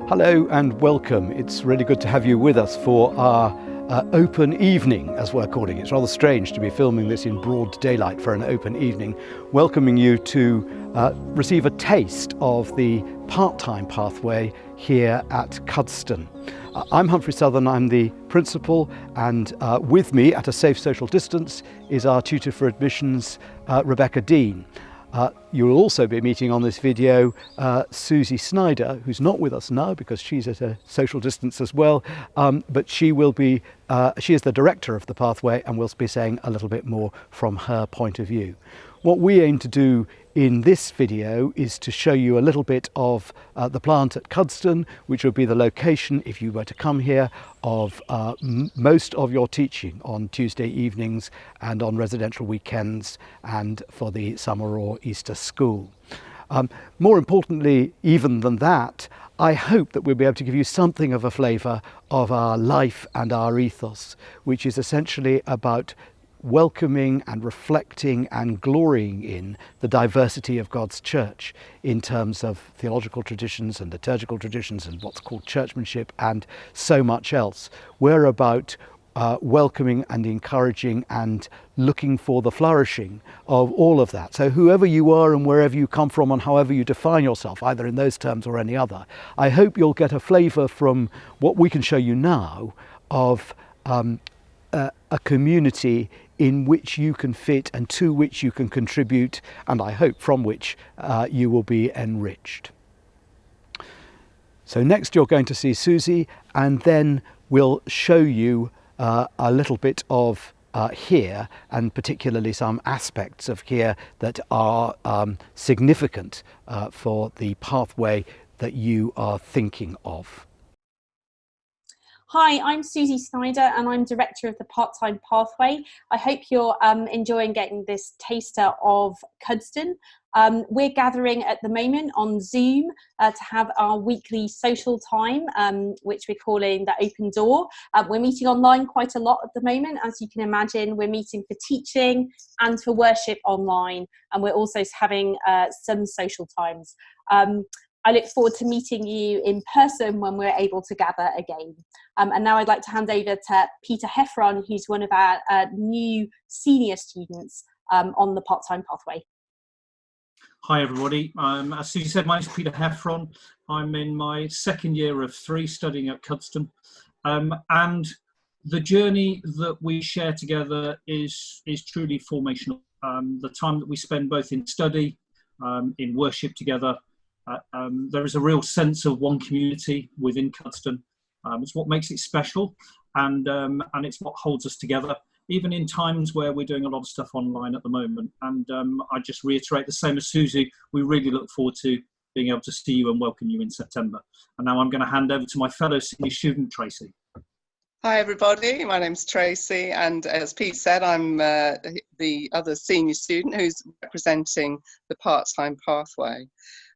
Hello and welcome. It's really good to have you with us for our open evening, as we're calling it. It's rather strange to be filming this in broad daylight for an open evening, welcoming you to receive a taste of the part-time pathway here at Cuddesdon. I'm Humphrey Southern, I'm the principal, and with me at a safe social distance is our tutor for admissions, Rebecca Dean. You will also be meeting on this video Susie Snyder, who's not with us now because she's at a social distance as well, but she is the director of the pathway and will be saying a little bit more from her point of view. What we aim to do in this video is to show you a little bit of the plant at Cuddesdon, which will be the location, if you were to come here, of most of your teaching on Tuesday evenings and on residential weekends and for the summer or Easter school. More importantly, even than that, I hope that we'll be able to give you something of a flavour of our life and our ethos, which is essentially about welcoming and reflecting and glorying in the diversity of God's church in terms of theological traditions and liturgical traditions and what's called churchmanship and so much else. We're about welcoming and encouraging and looking for the flourishing of all of that. So whoever you are and wherever you come from and however you define yourself, either in those terms or any other, I hope you'll get a flavour from what we can show you now of a community in which you can fit and to which you can contribute, and I hope from which you will be enriched. So next you're going to see Susie, and then we'll show you a little bit of here, and particularly some aspects of here that are significant for the pathway that you are thinking of. Hi, I'm Susie Snyder and I'm Director of the Part-Time Pathway. I hope you're enjoying getting this taster of Cuddesdon. We're gathering at the moment on Zoom to have our weekly social time, which we're calling the Open Door. We're meeting online quite a lot at the moment. As you can imagine, we're meeting for teaching and for worship online, and we're also having some social times. I look forward to meeting you in person when we're able to gather again. And now I'd like to hand over to Peter Heffron, who's one of our new senior students on the part-time pathway. Hi everybody, as Susie said, my name is Peter Heffron. I'm in my second year of 3 studying at Cuddesdon. And the journey that we share together is truly formational. The time that we spend both in study, in worship together, there is a real sense of one community within Cuddesdon. It's what makes it special, and it's what holds us together, even in times where we're doing a lot of stuff online at the moment. And I just reiterate the same as Susie, we really look forward to being able to see you and welcome you in September. And now I'm going to hand over to my fellow senior student, Tracy. Hi everybody, my name's Tracy, and as Pete said, I'm the other senior student who's representing the part-time pathway.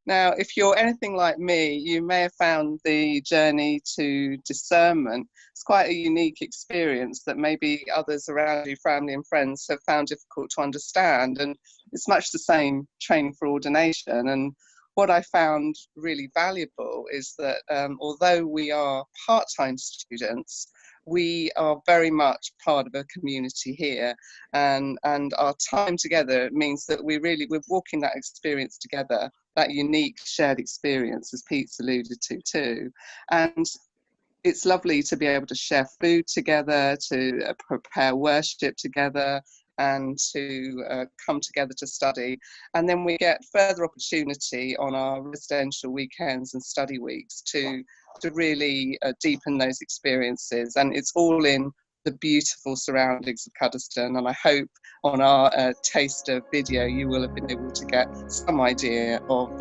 Now, if you're anything like me, you may have found the journey to discernment. It's quite a unique experience that maybe others around you, family and friends, have found difficult to understand. And it's much the same training for ordination. And what I found really valuable is that although we are part-time students, we are very much part of a community here, and our time together means that we're walking that experience together, that unique shared experience, as Pete's alluded to too. And it's lovely to be able to share food together, to prepare worship together, and to come together to study. And then we get further opportunity on our residential weekends and study weeks to really deepen those experiences. And it's all in the beautiful surroundings of Cuddesdon. And I hope on our taster video, you will have been able to get some idea of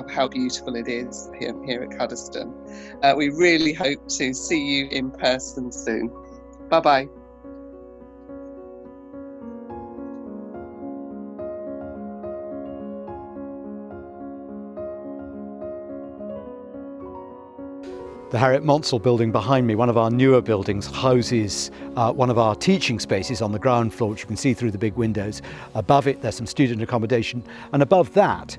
how beautiful it is here at Cuddesdon. We really hope to see you in person soon. Bye-bye. The Harriet Monsell building behind me, one of our newer buildings, houses one of our teaching spaces on the ground floor, which you can see through the big windows. Above it, there's some student accommodation, and above that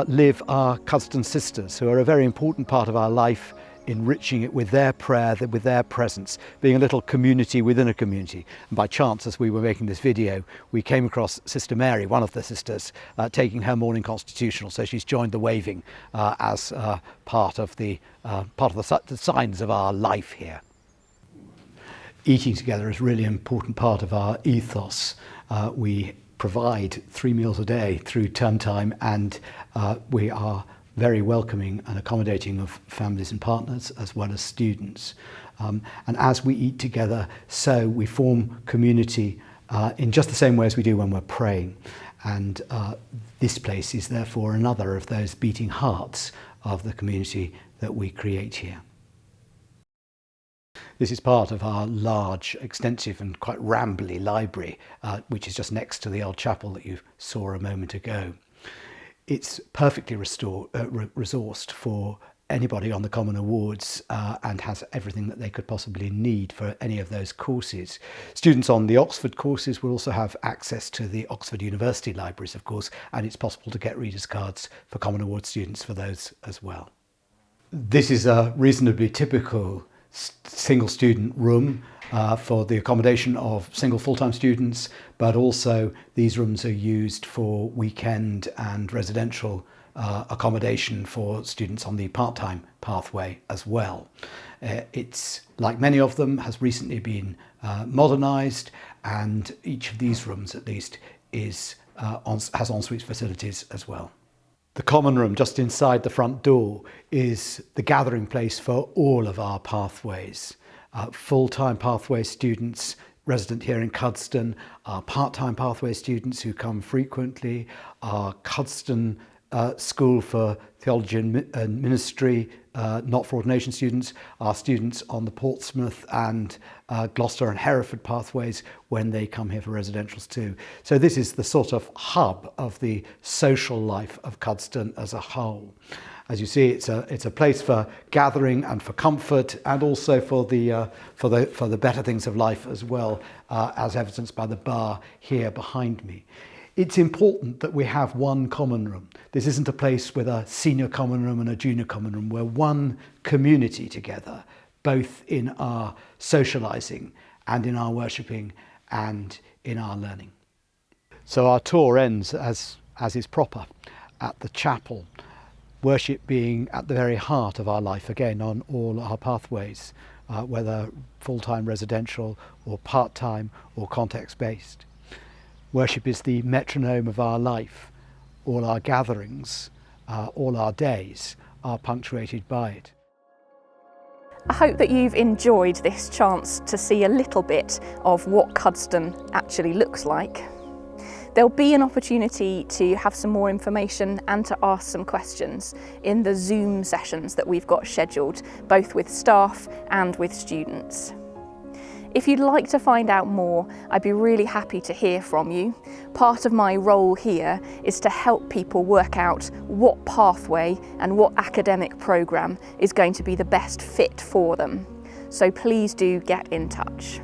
live our Cuddesdon sisters, who are a very important part of our life, enriching it with their prayer, with their presence, being a little community within a community. And by chance, as we were making this video, we came across Sister Mary, one of the sisters, taking her morning constitutional. So she's joined the waving as part of the signs of our life here. Eating together is really an important part of our ethos. We provide 3 meals a day through term time, and we are very welcoming and accommodating of families and partners as well as students. And as we eat together, so we form community in just the same way as we do when we're praying. And this place is therefore another of those beating hearts of the community that we create here. This is part of our large, extensive and quite rambly library, which is just next to the old chapel that you saw a moment ago. It's perfectly resourced for anybody on the Common Awards and has everything that they could possibly need for any of those courses. Students on the Oxford courses will also have access to the Oxford University libraries, of course, and it's possible to get readers' cards for Common Awards students for those as well. This is a reasonably typical single student room for the accommodation of single full-time students, but also these rooms are used for weekend and residential accommodation for students on the part-time pathway as well. It's, like many of them, has recently been modernised, and each of these rooms at least has ensuite facilities as well. The common room just inside the front door is the gathering place for all of our pathways. Full-time pathway students resident here in Cuddesdon, our part-time pathway students who come frequently, our Cuddesdon School for Theology and Ministry, not for ordination students, our students on the Portsmouth and Gloucester and Hereford pathways when they come here for residentials too. So this is the sort of hub of the social life of Cuddesdon as a whole. As you see, it's a place for gathering and for comfort, and also for the better things of life as well, as evidenced by the bar here behind me. It's important that we have one common room. This isn't a place with a senior common room and a junior common room. We're one community together, both in our socialising and in our worshipping and in our learning. So our tour ends, as is proper, at the chapel. Worship being at the very heart of our life, again, on all our pathways, whether full-time residential or part-time or context-based. Worship is the metronome of our life. All our gatherings, all our days are punctuated by it. I hope that you've enjoyed this chance to see a little bit of what Cuddesdon actually looks like. There'll be an opportunity to have some more information and to ask some questions in the Zoom sessions that we've got scheduled, both with staff and with students. If you'd like to find out more, I'd be really happy to hear from you. Part of my role here is to help people work out what pathway and what academic programme is going to be the best fit for them. So please do get in touch.